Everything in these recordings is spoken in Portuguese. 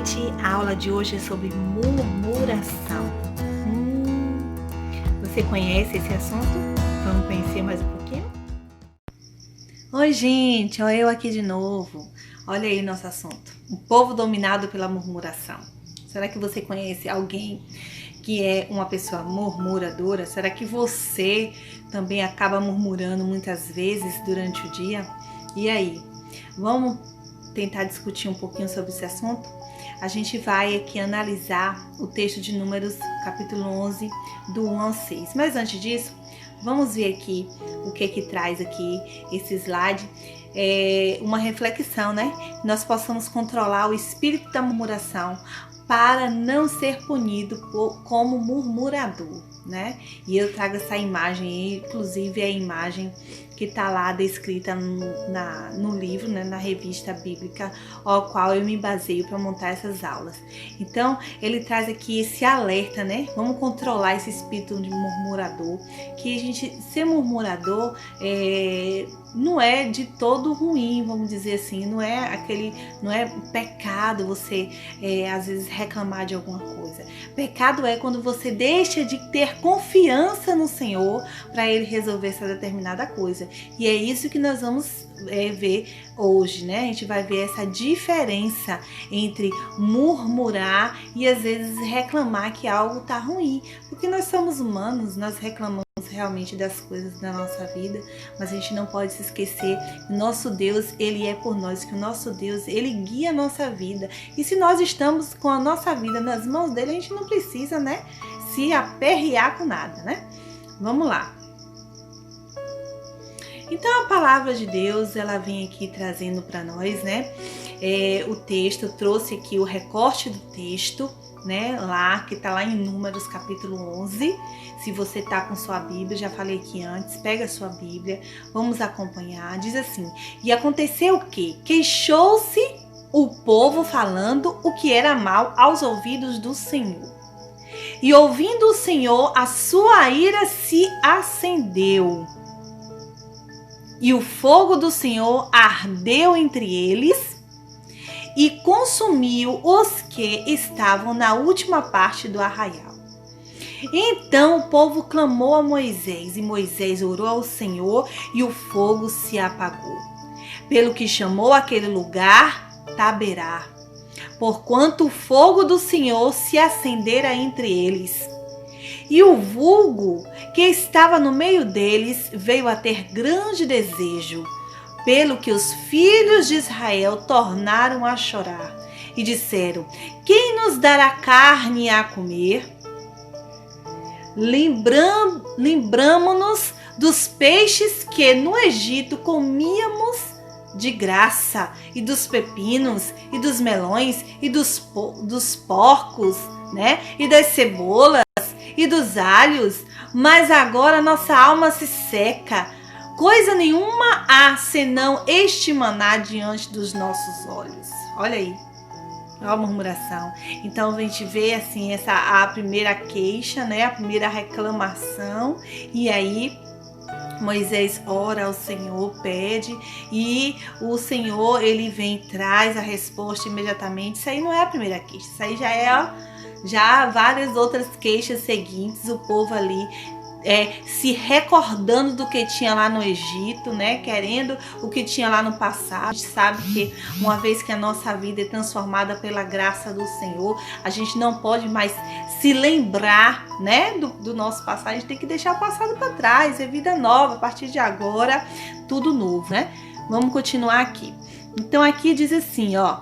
gente, a aula de hoje é sobre murmuração. Você conhece esse assunto? Vamos conhecer mais um pouquinho? Oi gente, olha eu aqui de novo. Olha aí o nosso assunto. Um povo dominado pela murmuração. Será que você conhece alguém que é uma pessoa murmuradora? Será que você também acaba murmurando muitas vezes durante o dia? E aí, vamos tentar discutir um pouquinho sobre esse assunto? A gente vai aqui analisar o texto de Números, capítulo 11, do 1 ao 6. Mas antes disso, vamos ver aqui o que traz aqui esse slide. Uma reflexão, né? Nós possamos controlar o espírito da murmuração para não ser punido como murmurador, né? E eu trago essa imagem, inclusive a imagem que está lá descrita no livro, né, na revista bíblica, ao qual eu me baseio para montar essas aulas. Então, ele traz aqui esse alerta, né? Vamos controlar esse espírito de murmurador, que a gente ser murmurador não é de todo ruim, vamos dizer assim, não é pecado você às vezes reclamar de alguma coisa. Pecado é quando você deixa de ter confiança no Senhor para Ele resolver essa determinada coisa. E é isso que nós vamos ver hoje, né? A gente vai ver essa diferença entre murmurar e às vezes reclamar que algo tá ruim, porque nós somos humanos, nós reclamamos realmente das coisas da nossa vida, mas a gente não pode se esquecer que o nosso Deus, Ele é por nós, que o nosso Deus, Ele guia a nossa vida, e se nós estamos com a nossa vida nas mãos dele, a gente não precisa, né, se aperrear com nada, né? Vamos lá. Então a palavra de Deus, ela vem aqui trazendo para nós, né, o texto, trouxe aqui o recorte do texto, né, lá, que tá lá em Números capítulo 11, se você tá com sua Bíblia, já falei aqui antes, pega a sua Bíblia, vamos acompanhar, diz assim: e aconteceu o quê? Queixou-se o povo falando o que era mal aos ouvidos do Senhor. E ouvindo o Senhor, a sua ira se acendeu. E o fogo do Senhor ardeu entre eles e consumiu os que estavam na última parte do arraial. Então o povo clamou a Moisés, e Moisés orou ao Senhor, e o fogo se apagou. Pelo que chamou aquele lugar Taberá, porquanto o fogo do Senhor se acendera entre eles. E o vulgo que estava no meio deles veio a ter grande desejo, pelo que os filhos de Israel tornaram a chorar e disseram: quem nos dará carne a comer? Lembramo-nos dos peixes que no Egito comíamos de graça, e dos pepinos, e dos melões, e dos porcos, né? E das cebolas, e dos alhos, mas agora nossa alma se seca. Coisa nenhuma há senão este maná diante dos nossos olhos. Olha aí, olha a murmuração. Então a gente vê assim a primeira queixa, né? A primeira reclamação, e aí Moisés ora ao Senhor, pede, e o Senhor, ele vem e traz a resposta imediatamente. Isso aí não é a primeira queixa, isso aí já várias outras queixas seguintes, o povo ali se recordando do que tinha lá no Egito, né? Querendo o que tinha lá no passado. A gente sabe que uma vez que a nossa vida é transformada pela graça do Senhor, a gente não pode mais se lembrar, né, do nosso passado. A gente tem que deixar o passado para trás, é vida nova, a partir de agora, tudo novo, né? Vamos continuar aqui. Então aqui diz assim, ó: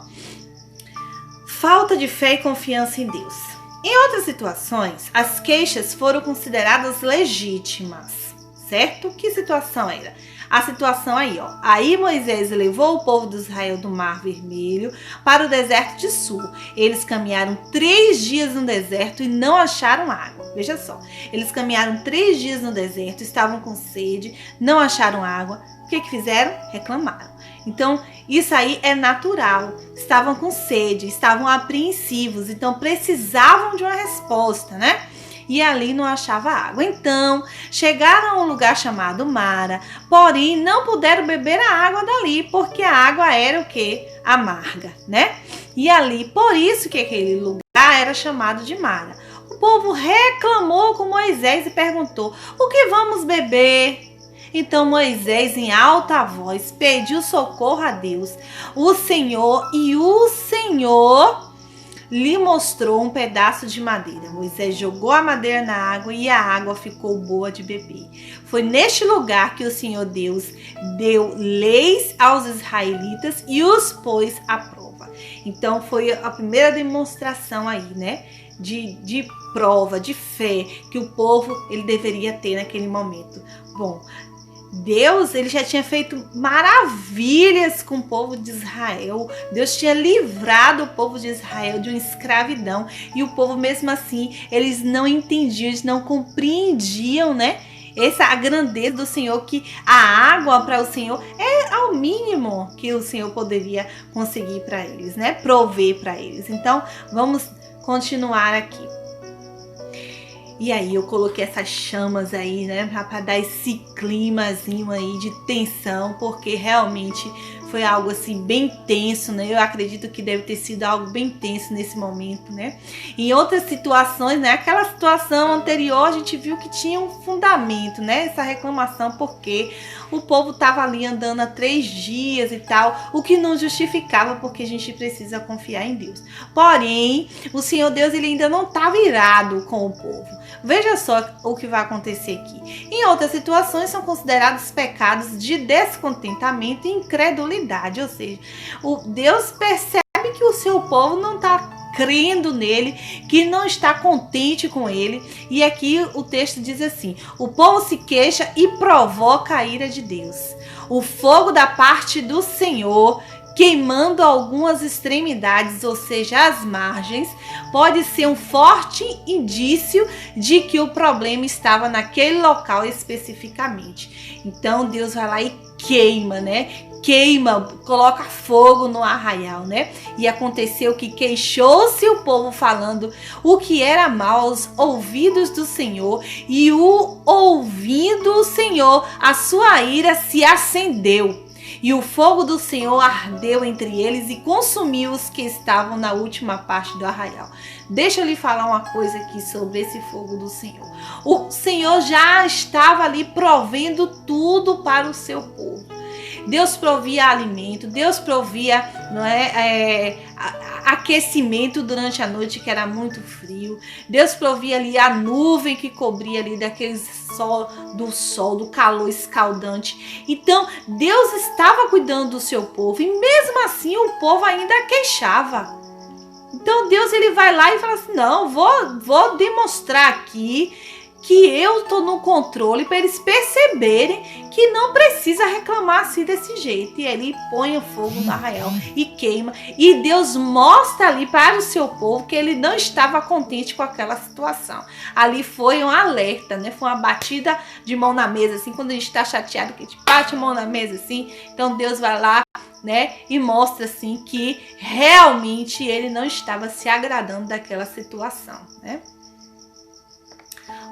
falta de fé e confiança em Deus. Em outras situações, as queixas foram consideradas legítimas, certo? Que situação era? A situação aí, ó. Aí Moisés levou o povo de Israel do Mar Vermelho para o deserto de Sur. Eles caminharam 3 dias no deserto e não acharam água. Veja só, eles caminharam 3 dias no deserto, estavam com sede, não acharam água. O que fizeram? Reclamaram. Então, isso aí é natural. Estavam com sede, estavam apreensivos, então precisavam de uma resposta, né? E ali não achava água. Então, chegaram a um lugar chamado Mara, porém não puderam beber a água dali, porque a água era o quê? Amarga, né? E ali, por isso que aquele lugar era chamado de Mara. O povo reclamou com Moisés e perguntou: o que vamos beber? Então Moisés, em alta voz, pediu socorro a Deus, o Senhor lhe mostrou um pedaço de madeira. Moisés jogou a madeira na água e a água ficou boa de beber. Foi neste lugar que o Senhor Deus deu leis aos israelitas e os pôs à prova. Então foi a primeira demonstração aí, né? De prova, de fé que o povo ele deveria ter naquele momento. Bom, Deus ele já tinha feito maravilhas com o povo de Israel. Deus tinha livrado o povo de Israel de uma escravidão. E o povo mesmo assim, eles não entendiam, eles não compreendiam, né? A grandeza do Senhor, que a água para o Senhor é ao mínimo que o Senhor poderia conseguir para eles, né? Prover para eles. Então, vamos continuar aqui. E aí eu coloquei essas chamas aí, né, para dar esse climazinho aí de tensão, porque realmente foi algo assim bem tenso, né? Eu acredito que deve ter sido algo bem tenso nesse momento, né? Em outras situações, né, aquela situação anterior, a gente viu que tinha um fundamento, né, essa reclamação, porque o povo estava ali andando há 3 dias e tal, o que não justificava, porque a gente precisa confiar em Deus. Porém, o Senhor Deus ele ainda não estava irado com o povo. Veja só o que vai acontecer aqui. Em outras situações são considerados pecados de descontentamento e incredulidade, ou seja, Deus percebe que o seu povo não está crendo nele, que não está contente com ele. E aqui o texto diz assim: o povo se queixa e provoca a ira de Deus. O fogo da parte do Senhor, queimando algumas extremidades, ou seja, as margens, pode ser um forte indício de que o problema estava naquele local especificamente. Então Deus vai lá e queima, né? Coloca fogo no arraial, né? E aconteceu que queixou-se o povo falando o que era mal aos ouvidos do Senhor, e ouvindo o Senhor, a sua ira se acendeu. E o fogo do Senhor ardeu entre eles e consumiu os que estavam na última parte do arraial. Deixa eu lhe falar uma coisa aqui sobre esse fogo do Senhor. O Senhor já estava ali provendo tudo para o seu povo. Deus provia alimento, Deus provia, não é, aquecimento durante a noite, que era muito frio. Deus provia ali a nuvem que cobria ali daquele sol, do calor escaldante. Então, Deus estava cuidando do seu povo e mesmo assim o povo ainda queixava. Então, Deus ele vai lá e fala assim: não, vou demonstrar aqui que eu estou no controle, para eles perceberem que não precisa reclamar assim desse jeito. E ele põe o fogo no arraial e queima. E Deus mostra ali para o seu povo que ele não estava contente com aquela situação. Ali foi um alerta, né? Foi uma batida de mão na mesa, assim, quando a gente está chateado, que a gente bate a mão na mesa, assim. Então Deus vai lá, né, e mostra assim que realmente ele não estava se agradando daquela situação, né?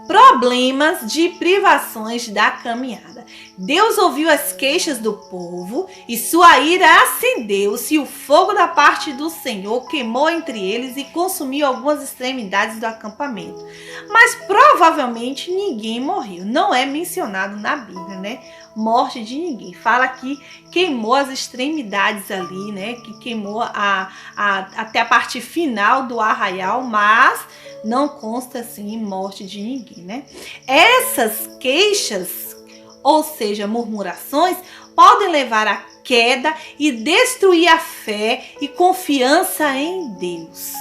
Problemas de privações da caminhada. Deus ouviu as queixas do povo e sua ira acendeu-se, e o fogo da parte do Senhor queimou entre eles e consumiu algumas extremidades do acampamento. Mas provavelmente ninguém morreu. Não é mencionado na Bíblia, né? Morte de ninguém. Fala que queimou as extremidades ali, né? Que queimou até a parte final do arraial, mas não consta assim morte de ninguém, né? Essas queixas, ou seja, murmurações, podem levar à queda e destruir a fé e confiança em Deus.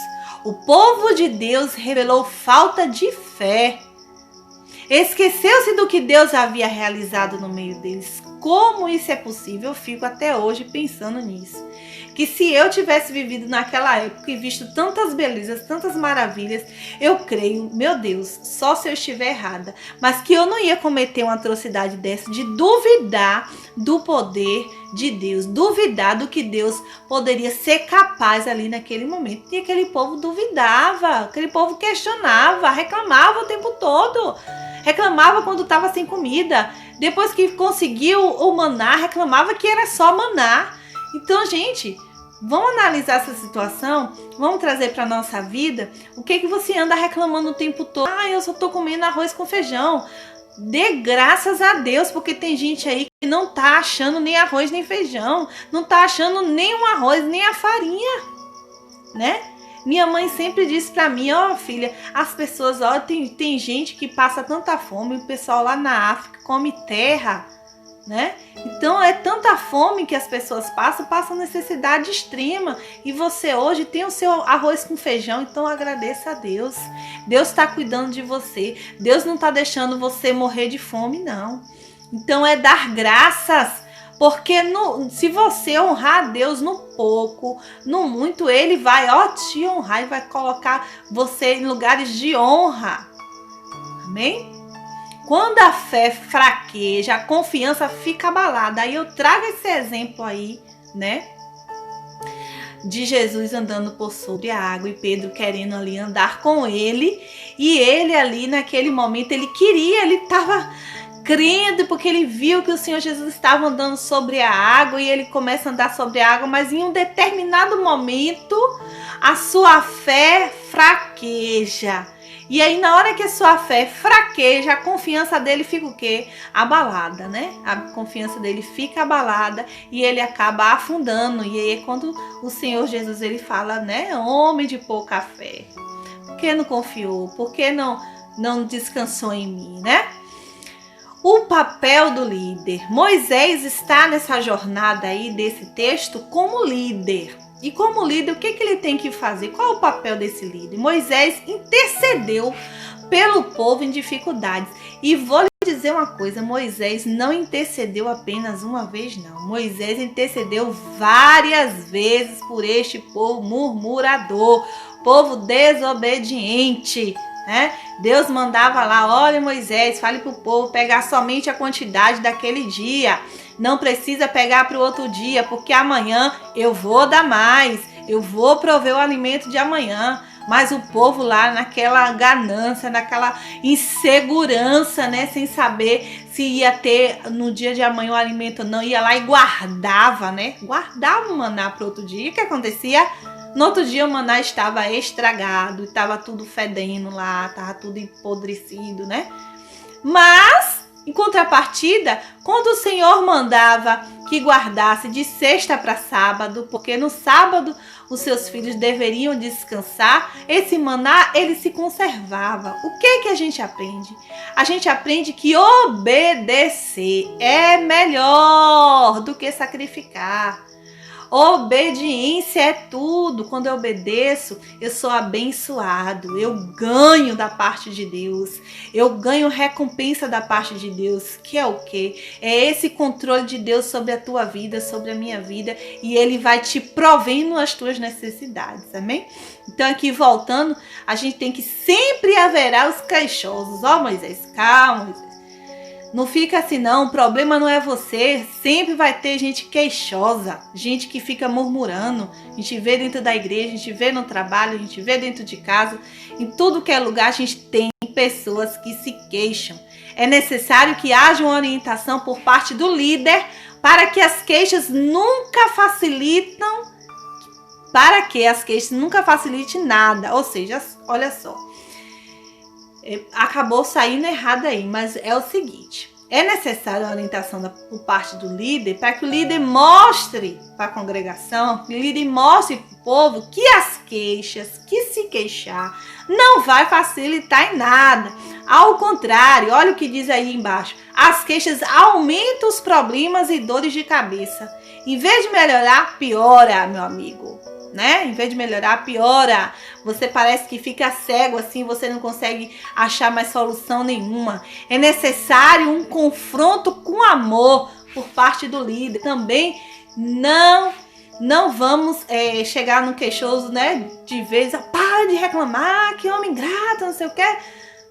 O povo de Deus revelou falta de fé. Esqueceu-se do que Deus havia realizado no meio deles. Como isso é possível? Eu fico até hoje pensando nisso. Que se eu tivesse vivido naquela época e visto tantas belezas, tantas maravilhas, eu creio, meu Deus, só se eu estiver errada, mas que eu não ia cometer uma atrocidade dessa, de duvidar do poder de Deus, duvidar do que Deus poderia ser capaz ali naquele momento. E aquele povo duvidava, aquele povo questionava, reclamava o tempo todo. Reclamava quando estava sem comida. Depois que conseguiu o maná, reclamava que era só maná. Então, gente, Vamos analisar essa situação, vamos trazer para nossa vida. O que você anda reclamando o tempo todo? Ah, eu só tô comendo arroz com feijão. Dê graças a Deus, porque tem gente aí que não tá achando nem arroz nem feijão, não tá achando nem o arroz nem a farinha, né? Minha mãe sempre disse pra mim, ó, filha, as pessoas, ó, tem gente que passa tanta fome, o pessoal lá na África come terra, né? Então é tanta fome que as pessoas passam necessidade extrema, e você hoje tem o seu arroz com feijão, então agradeça a Deus. Deus está cuidando de você, Deus não está deixando você morrer de fome, não. Então é dar graças, porque se você honrar a Deus no pouco, no muito, Ele vai, ó, te honrar e vai colocar você em lugares de honra. Amém? Quando a fé fraqueja, a confiança fica abalada. Aí eu trago esse exemplo aí, né? De Jesus andando por sobre a água e Pedro querendo ali andar com ele. E ele ali naquele momento, ele estava crendo, porque ele viu que o Senhor Jesus estava andando sobre a água e ele começa a andar sobre a água, mas em um determinado momento a sua fé fraqueja. E aí, na hora que a sua fé fraqueja, a confiança dele fica o quê? Abalada, né? A confiança dele fica abalada e ele acaba afundando. E aí é quando o Senhor Jesus, ele fala, né? Homem de pouca fé. Por que não confiou? Por que não descansou em mim, né? O papel do líder. Moisés está nessa jornada aí desse texto como líder. E como líder, o que ele tem que fazer? Qual é o papel desse líder? Moisés intercedeu pelo povo em dificuldades. E vou lhe dizer uma coisa, Moisés não intercedeu apenas uma vez, não. Moisés intercedeu várias vezes por este povo murmurador, povo desobediente, né? Deus mandava lá, olha Moisés, fale para o povo pegar somente a quantidade daquele dia. Não precisa pegar para o outro dia, porque amanhã eu vou dar mais, eu vou prover o alimento de amanhã. Mas o povo lá naquela ganância, naquela insegurança, né, sem saber se ia ter no dia de amanhã o alimento ou não, ia lá e guardava, né? Guardava o maná para outro dia. O que acontecia? No outro dia o maná estava estragado, estava tudo fedendo lá, estava tudo empodrecido, né? Mas em contrapartida, quando o Senhor mandava que guardasse de sexta para sábado, porque no sábado os seus filhos deveriam descansar, esse maná ele se conservava. O que a gente aprende? A gente aprende que obedecer é melhor do que sacrificar. Obediência é tudo. Quando eu obedeço, eu sou abençoado. Eu ganho da parte de Deus. Eu ganho recompensa da parte de Deus. Que é o quê? É esse controle de Deus sobre a tua vida, sobre a minha vida. E Ele vai te provendo as tuas necessidades. Amém? Então aqui voltando, a gente tem que sempre haverá os queixosos. Ó Moisés, calma Moisés. Não fica assim não, o problema não é você, sempre vai ter gente queixosa, gente que fica murmurando, a gente vê dentro da igreja, a gente vê no trabalho, a gente vê dentro de casa, em tudo que é lugar a gente tem pessoas que se queixam. É necessário que haja uma orientação por parte do líder para que as queixas nunca facilitem nada, ou seja, olha só. Acabou saindo errado aí, mas é o seguinte, é necessário a orientação por parte do líder para que o líder mostre para a congregação, que o líder mostre para o povo que as queixas, que se queixar, não vai facilitar em nada. Ao contrário, olha o que diz aí embaixo, as queixas aumentam os problemas e dores de cabeça. Em vez de melhorar, piora, meu amigo. Né? Em vez de melhorar, piora. Você parece que fica cego assim, você não consegue achar mais solução nenhuma. É necessário um confronto com amor por parte do líder. Também não vamos chegar no queixoso, né? De vez, para de reclamar, que homem ingrato, não sei o que.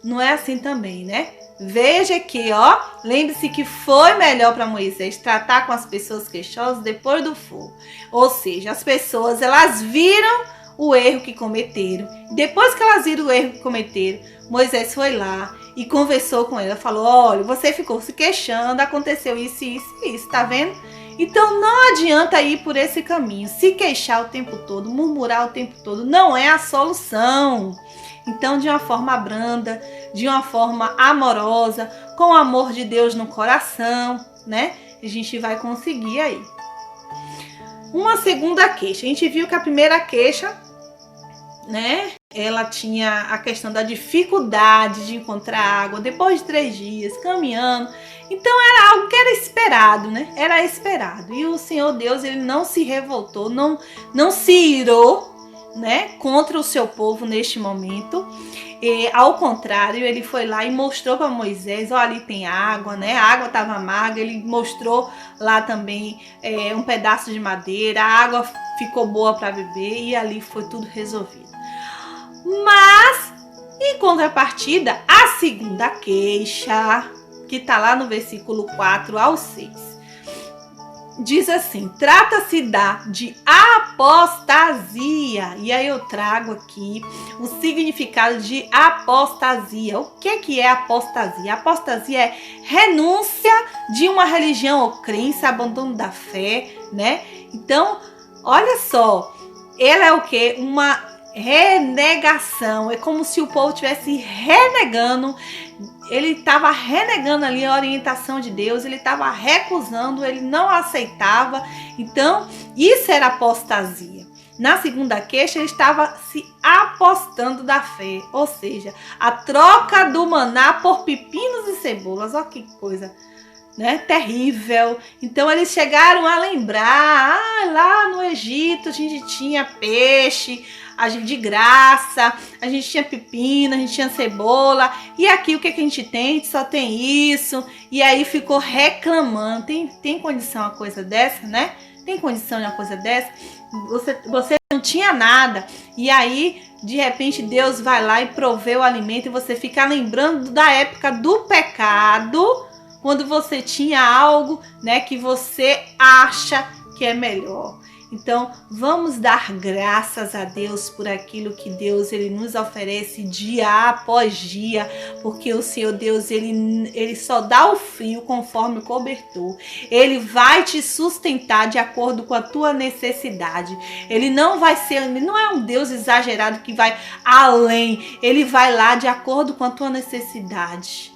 Não é assim também, né? Veja aqui, ó, lembre-se que foi melhor para Moisés tratar com as pessoas queixosas depois do fogo. Ou seja, as pessoas, elas viram o erro que cometeram. Depois que elas viram o erro que cometeram, Moisés foi lá e conversou com ela. Falou, olha, você ficou se queixando, aconteceu isso, isso, isso, tá vendo? Então não adianta ir por esse caminho, se queixar o tempo todo, murmurar o tempo todo, não é a solução. Então, de uma forma branda, de uma forma amorosa, com o amor de Deus no coração, né? A gente vai conseguir aí. Uma segunda queixa. A gente viu que a primeira queixa, né? Ela tinha a questão da dificuldade de encontrar água depois de 3 dias, caminhando. Então, era algo que era esperado, né? Era esperado. E o Senhor Deus, ele não se revoltou, não se irou, né, contra o seu povo neste momento. Ao contrário, ele foi lá e mostrou para Moisés, ó, ali tem água, né? A água estava amarga, ele mostrou lá também um pedaço de madeira, a água ficou boa para beber e ali foi tudo resolvido. Mas, em contrapartida, a segunda queixa, que está lá no versículo 4 ao 6, diz assim: trata-se de apostasia. E aí eu trago aqui o significado de apostasia. O que é apostasia? Apostasia é renúncia de uma religião ou crença, abandono da fé, né? Então, olha só, ela é o quê? Uma renegação. É como se o povo estivesse renegando. Ele estava renegando ali a orientação de Deus, ele estava recusando, ele não aceitava. Então, isso era apostasia. Na segunda queixa, ele estava se apostando da fé, ou seja, a troca do maná por pepinos e cebolas. Olha que coisa, né? Terrível. Então, eles chegaram a lembrar, lá no Egito a gente tinha peixe, de graça, a gente tinha pepino, a gente tinha cebola, e aqui o que a gente tem? A gente só tem isso. E aí ficou reclamando. Tem condição uma coisa dessa, né? Tem condição de uma coisa dessa? Você não tinha nada, e aí de repente Deus vai lá e provê o alimento, e você fica lembrando da época do pecado, quando você tinha algo, né, que você acha que é melhor. Então, vamos dar graças a Deus por aquilo que Deus ele nos oferece dia após dia, porque o Senhor Deus ele só dá o frio conforme o cobertor. Ele vai te sustentar de acordo com a tua necessidade. Ele não é um Deus exagerado que vai além. Ele vai lá de acordo com a tua necessidade.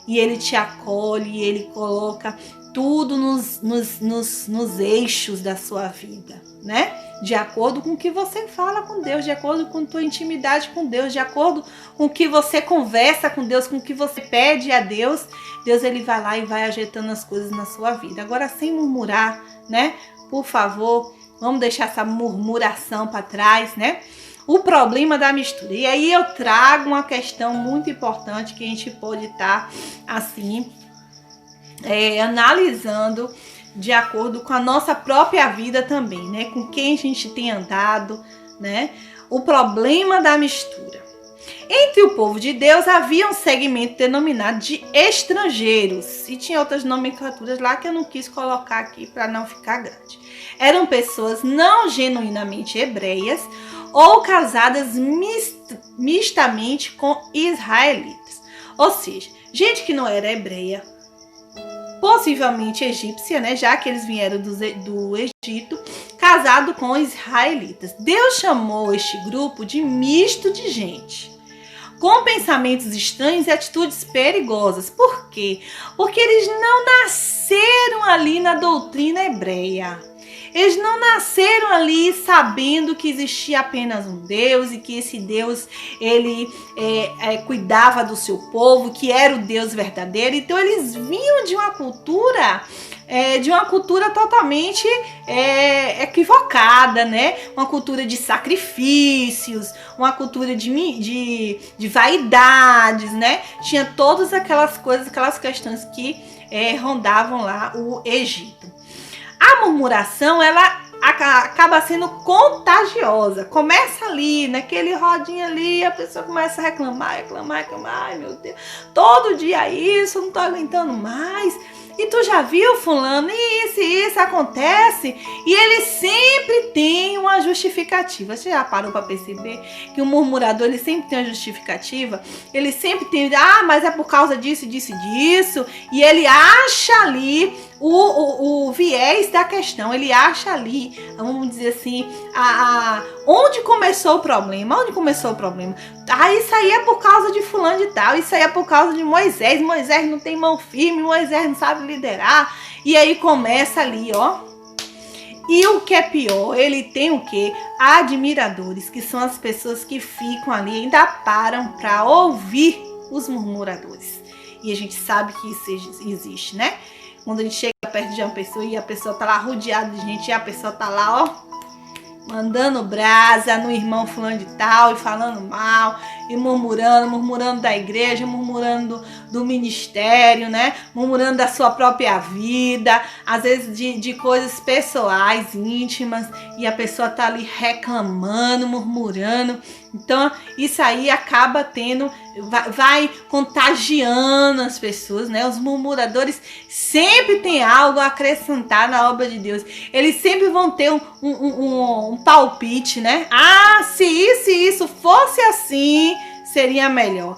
E ele te acolhe, ele coloca tudo nos eixos da sua vida, né? De acordo com o que você fala com Deus, de acordo com a tua intimidade com Deus, de acordo com o que você conversa com Deus, com o que você pede a Deus, Deus ele vai lá e vai ajeitando as coisas na sua vida. Agora, sem murmurar, né? Por favor, vamos deixar essa murmuração para trás, né? O problema da mistura. E aí eu trago uma questão muito importante que a gente pode estar assim analisando de acordo com a nossa própria vida também, né? Com quem a gente tem andado, né? O problema da mistura. Entre o povo de Deus havia um segmento denominado de estrangeiros. E tinha outras nomenclaturas lá que eu não quis colocar aqui para não ficar grande. Eram pessoas não genuinamente hebreias ou casadas mistamente com israelitas. Ou seja, gente que não era hebreia, possivelmente egípcia, né? Já que eles vieram do Egito, casado com israelitas. Deus chamou este grupo de misto de gente, com pensamentos estranhos e atitudes perigosas. Por quê? Porque eles não nasceram ali na doutrina hebreia. Eles não nasceram ali sabendo que existia apenas um Deus e que esse Deus ele cuidava do seu povo, que era o Deus verdadeiro. Então eles vinham de uma cultura totalmente equivocada, né? Uma cultura de sacrifícios, uma cultura de vaidades, né? Tinha todas aquelas coisas, aquelas questões que rondavam lá o Egito. A murmuração, ela acaba sendo contagiosa. Começa ali, naquele rodinho ali, a pessoa começa a reclamar. Ai, meu Deus, todo dia isso, não tô aguentando mais. E tu já viu fulano? Isso acontece. E ele sempre tem uma justificativa. Você já parou para perceber que o murmurador, ele sempre tem uma justificativa? Ele sempre tem, mas é por causa disso. E ele acha ali o viés da questão. Ele acha ali, vamos dizer assim, onde começou o problema. Onde começou o problema? Isso aí é por causa de fulano de tal, isso aí é por causa de Moisés. Moisés não tem mão firme, Moisés não sabe liderar. E aí começa ali, ó. E o que é pior, ele tem o quê? Admiradores, que são as pessoas que ficam ali e ainda param para ouvir os murmuradores. E a gente sabe que isso existe, né? Quando a gente chega perto de uma pessoa e a pessoa tá lá rodeada de gente e a pessoa tá lá, ó, mandando brasa no irmão fulano de tal e falando mal e murmurando da igreja, murmurando do ministério, né? Murmurando da sua própria vida, às vezes de coisas pessoais, íntimas, e a pessoa tá ali reclamando, murmurando. Então, isso aí acaba tendo, vai contagiando as pessoas, né? Os murmuradores sempre têm algo a acrescentar na obra de Deus. Eles sempre vão ter um palpite, né? Se isso fosse assim, seria melhor.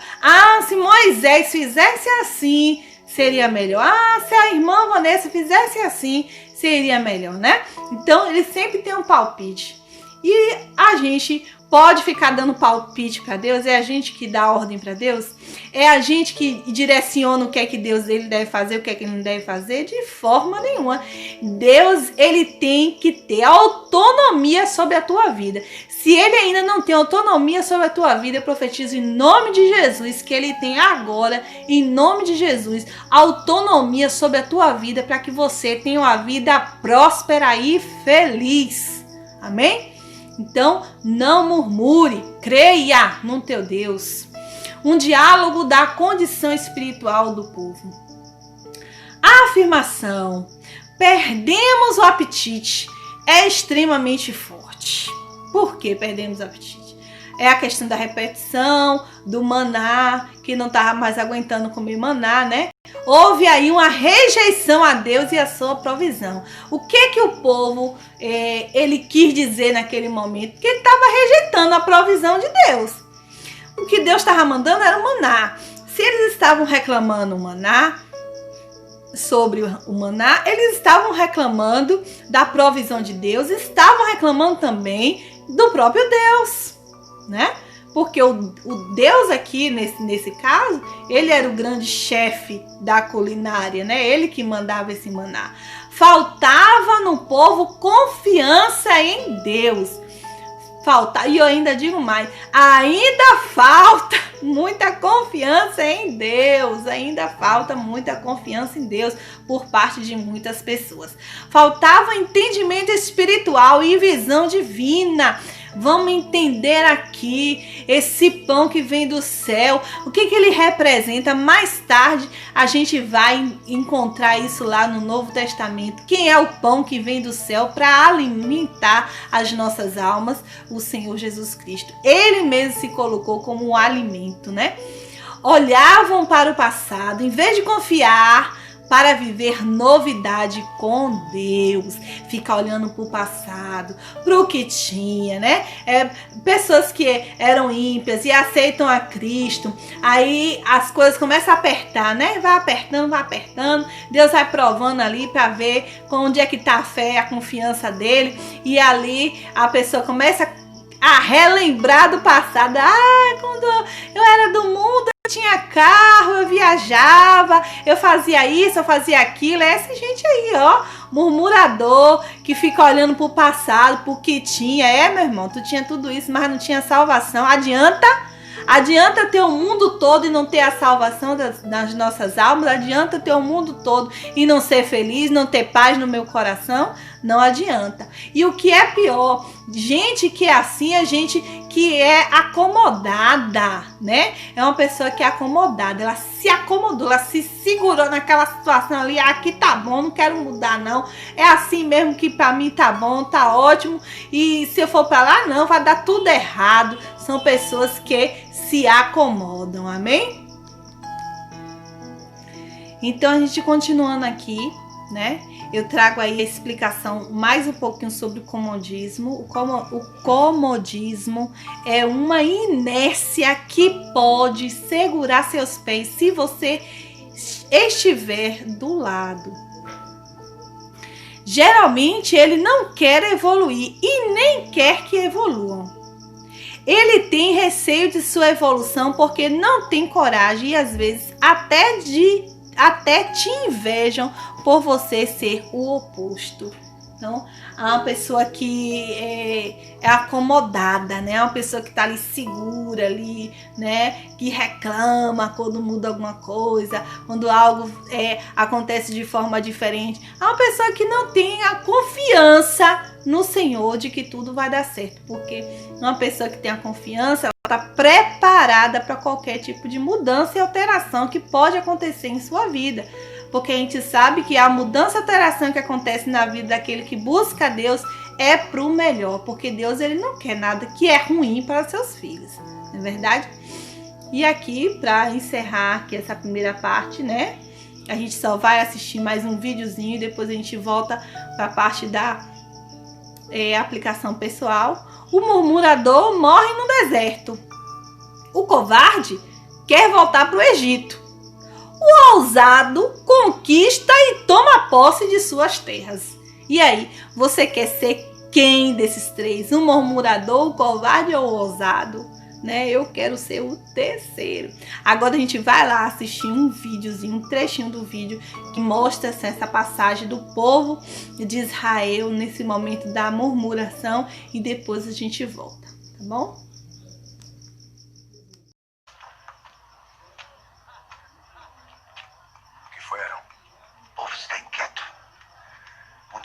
Se Moisés fizesse assim, seria melhor. Se a irmã Vanessa fizesse assim, seria melhor, né? Então, eles sempre têm um palpite. E a gente pode ficar dando palpite para Deus? É a gente que dá ordem para Deus? É a gente que direciona o que é que Deus ele deve fazer, o que é que ele não deve fazer? De forma nenhuma. Deus, ele tem que ter autonomia sobre a tua vida. Se ele ainda não tem autonomia sobre a tua vida, eu profetizo em nome de Jesus que ele tem agora, em nome de Jesus, autonomia sobre a tua vida para que você tenha uma vida próspera e feliz. Amém? Então, não murmure, creia no teu Deus. Um diálogo da condição espiritual do povo. A afirmação, perdemos o apetite, é extremamente forte. Por que perdemos o apetite? É a questão da repetição, do maná, que não estava mais aguentando comer maná, né? Houve aí uma rejeição a Deus e a sua provisão. O que o povo ele quis dizer naquele momento? Que ele estava rejeitando a provisão de Deus. O que Deus estava mandando era o maná. Se eles estavam reclamando o maná, sobre o maná, eles estavam reclamando da provisão de Deus, estavam reclamando também do próprio Deus, né? Porque o Deus aqui, nesse caso, ele era o grande chefe da culinária, né? Ele que mandava esse maná. Faltava no povo confiança em Deus. E eu ainda digo mais, ainda falta muita confiança em Deus. Ainda falta muita confiança em Deus por parte de muitas pessoas. Faltava entendimento espiritual e visão divina. Vamos entender aqui esse pão que vem do céu, o que ele representa. Mais tarde a gente vai encontrar isso lá no Novo Testamento. Quem é o pão que vem do céu para alimentar as nossas almas? O Senhor Jesus Cristo. Ele mesmo se colocou como um alimento, né? Olhavam para o passado, em vez de confiar para viver novidade com Deus, ficar olhando para o passado, para o que tinha, né? Pessoas que eram ímpias e aceitam a Cristo, aí as coisas começam a apertar, né? Vai apertando, Deus vai provando ali para ver onde é que está a fé, a confiança dele, e ali a pessoa começa a relembrar do passado. Quando eu era do mundo, eu tinha carro, eu viajava, eu fazia isso, eu fazia aquilo. É essa gente aí, ó, murmurador, que fica olhando pro passado, pro que tinha. Meu irmão, tu tinha tudo isso, mas não tinha salvação. Adianta ter o mundo todo e não ter a salvação das nossas almas? Adianta ter o mundo todo e não ser feliz, não ter paz no meu coração? Não adianta. E o que é pior, gente que é assim, é gente que é acomodada, né? É uma pessoa que é acomodada, ela se acomodou, ela se segurou naquela situação ali. Aqui tá bom, não quero mudar não. É assim mesmo que pra mim tá bom, tá ótimo. E se eu for pra lá, não, vai dar tudo errado. São pessoas que se acomodam, amém? Então a gente continuando aqui, né? Eu trago aí a explicação mais um pouquinho sobre o comodismo. O comodismo é uma inércia que pode segurar seus pés se você estiver do lado Geralmente ele não quer evoluir e nem quer que evoluam. Ele tem receio de sua evolução porque não tem coragem e às vezes até te invejam por você ser o oposto. Então, é uma pessoa que é acomodada, né? É uma pessoa que tá ali segura ali, né? Que reclama quando muda alguma coisa, quando algo acontece de forma diferente. É uma pessoa que não tem a confiança no Senhor de que tudo vai dar certo, porque uma pessoa que tem a confiança, ela está preparada para qualquer tipo de mudança e alteração que pode acontecer em sua vida. Porque a gente sabe que a mudança e alteração que acontece na vida daquele que busca Deus é pro melhor. Porque Deus, ele não quer nada que é ruim para seus filhos. Não é verdade? E aqui, para encerrar aqui essa primeira parte, né? A gente só vai assistir mais um videozinho e depois a gente volta para a parte da aplicação pessoal. O murmurador morre no deserto. O covarde quer voltar para o Egito. O ousado conquista e toma posse de suas terras. E aí, você quer ser quem desses três? O murmurador, o covarde ou o ousado? Né? Eu quero ser o terceiro. Agora a gente vai lá assistir um videozinho, um trechinho do vídeo que mostra essa passagem do povo de Israel nesse momento da murmuração e depois a gente volta, tá bom?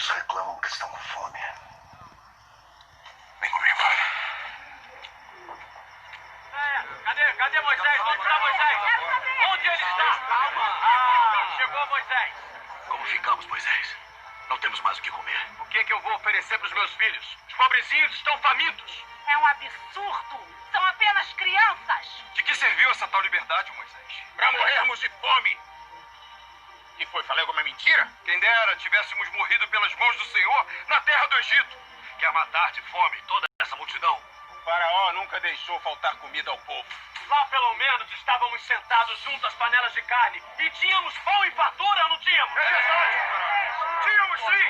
Reclamam que estão com fome. Vem comigo. Cadê Moisés? Vamos pra Moisés. Onde ele está? Calma. Chegou Moisés. Como ficamos, Moisés? Não temos mais o que comer. O que eu vou oferecer para os meus filhos? Os pobrezinhos estão famintos. É um absurdo. São apenas crianças. De que serviu essa tal liberdade, Moisés? Para morrermos de fome. Que foi? Falei alguma mentira? Quem dera tivéssemos morrido pelas mãos do Senhor na terra do Egito. Quer matar de fome toda essa multidão? O faraó nunca deixou faltar comida ao povo. Lá pelo menos estávamos sentados junto às panelas de carne e tínhamos pão e fartura, não tínhamos? É verdade. Tínhamos sim.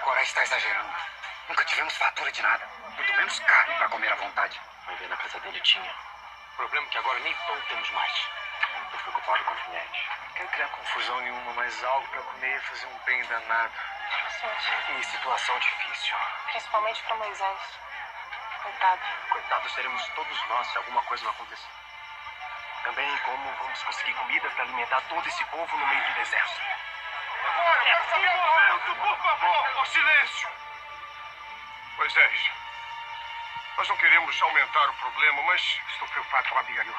Cora está exagerando. Nunca tivemos fartura de nada. Muito menos carne para comer à vontade. Vai ver, na casa dele tinha. O problema é que agora nem pão temos mais. Estou preocupado com o alfinete. Não quero criar confusão nenhuma, mas algo para comer e fazer um bem danado. Gente, E situação difícil. principalmente para Moisés. Coitado. Coitados seremos todos nós se alguma coisa não acontecer. Também como vamos conseguir comida para alimentar todo esse povo no meio do deserto. Por favor, silêncio. Moisés, nós não queremos aumentar o problema, mas Estou preocupado com a Abigail.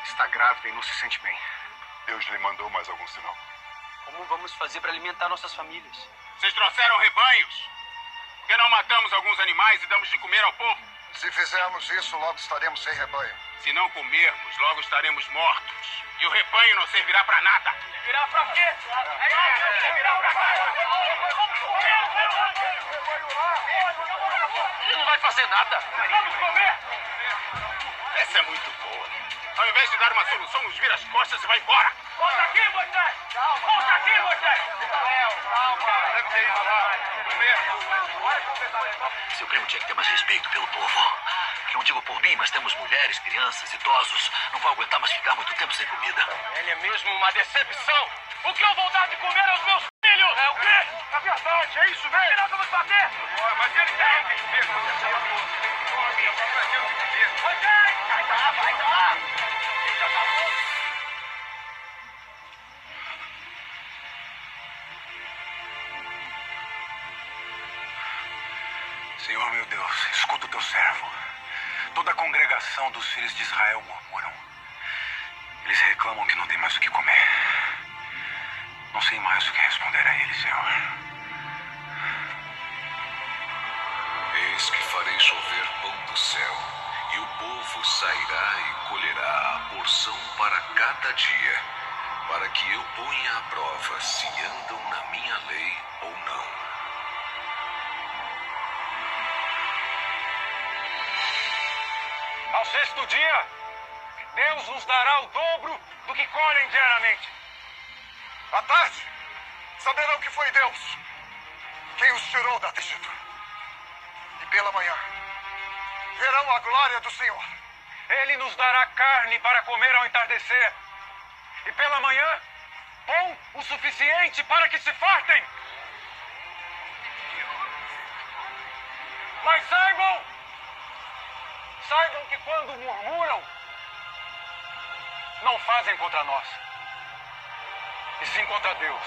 Está grávida e não se sente bem. Deus lhe mandou mais algum sinal? Como vamos fazer para alimentar nossas famílias? vocês trouxeram rebanhos. Por que não matamos alguns animais e damos de comer ao povo? Se fizermos isso, logo estaremos sem rebanho. Se não comermos, logo estaremos mortos. E o rebanho não servirá para nada. Servirá para quê? Servirá para nada. Ele não vai fazer nada. Vamos comer. Essa é muito boa. Ao invés de dar uma solução, nos vira as costas e vai embora. Volta aqui, Moisés. Volta aqui, Moisés. Calma. Deve ter ido lá. Seu primo tinha que ter mais respeito pelo povo. Eu não digo por mim, mas temos mulheres, crianças, idosos. Não vou aguentar mais ficar muito tempo sem comida. Ele é mesmo uma decepção. O que eu vou dar de comer aos meus filhos? É o quê? É verdade, é isso mesmo. Nós vamos bater. Mas ele tem que comer. Moisés! Vai lá, vai lá. Senhor meu Deus, escuta o teu servo. Toda a congregação dos filhos de Israel murmuram. Eles reclamam que não tem mais o que comer. Não sei mais o que responder a eles, Senhor. Eis que farei chover pão do céu, e o povo sairá e colherá a porção para cada dia, para que eu ponha à prova se andam na minha lei ou não. Ao sexto dia, Deus nos dará o dobro do que colhem diariamente. À tarde, saberão que foi Deus quem os tirou da Egito. E pela manhã, verão a glória do Senhor. Ele nos dará carne para comer ao entardecer. E pela manhã, pão o suficiente para que se fartem. Mas saibam que quando murmuram, não fazem contra nós, e sim contra Deus.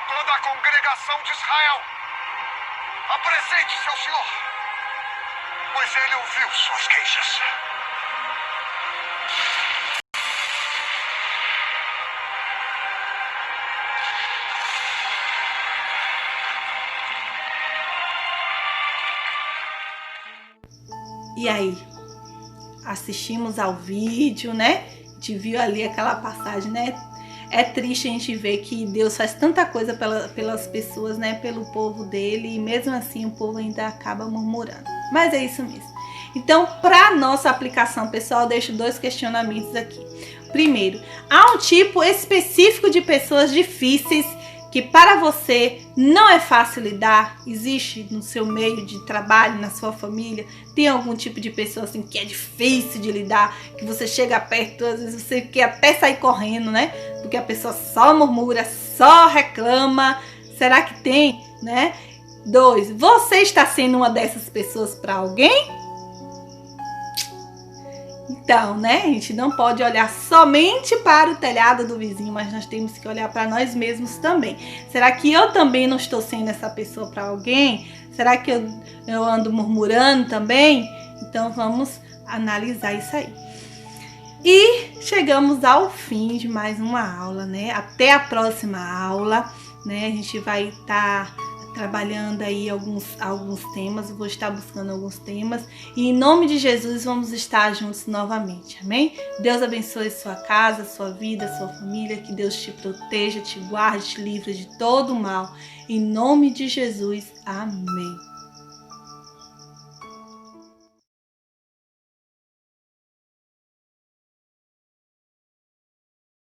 Toda a congregação de Israel, apresente-se ao Senhor, pois ele ouviu suas queixas. E aí? Assistimos ao vídeo, né? A gente viu ali aquela passagem, né? É triste a gente ver que Deus faz tanta coisa pelas pessoas, né? Pelo povo dele, e mesmo assim o povo ainda acaba murmurando. Mas é isso mesmo. Então, para nossa aplicação, pessoal, eu deixo 2 questionamentos aqui. Primeiro, há um tipo específico de pessoas difíceis que para você não é fácil lidar? Existe no seu meio de trabalho, na sua família, tem algum tipo de pessoa assim que é difícil de lidar, que você chega perto, às vezes você quer até sair correndo, né? Porque a pessoa só murmura, só reclama. Será que tem, né? 2, você está sendo uma dessas pessoas para alguém? Então, né, a gente não pode olhar somente para o telhado do vizinho, mas nós temos que olhar para nós mesmos também. Será que eu também não estou sendo essa pessoa para alguém? Será que eu ando murmurando também? Então vamos analisar isso aí. E chegamos ao fim de mais uma aula, né? Até a próxima aula, né? A gente vai estar trabalhando aí alguns temas, eu vou estar buscando alguns temas e em nome de Jesus vamos estar juntos novamente, amém? Deus abençoe sua casa, sua vida, sua família, que Deus te proteja, te guarde, te livre de todo o mal, em nome de Jesus, amém.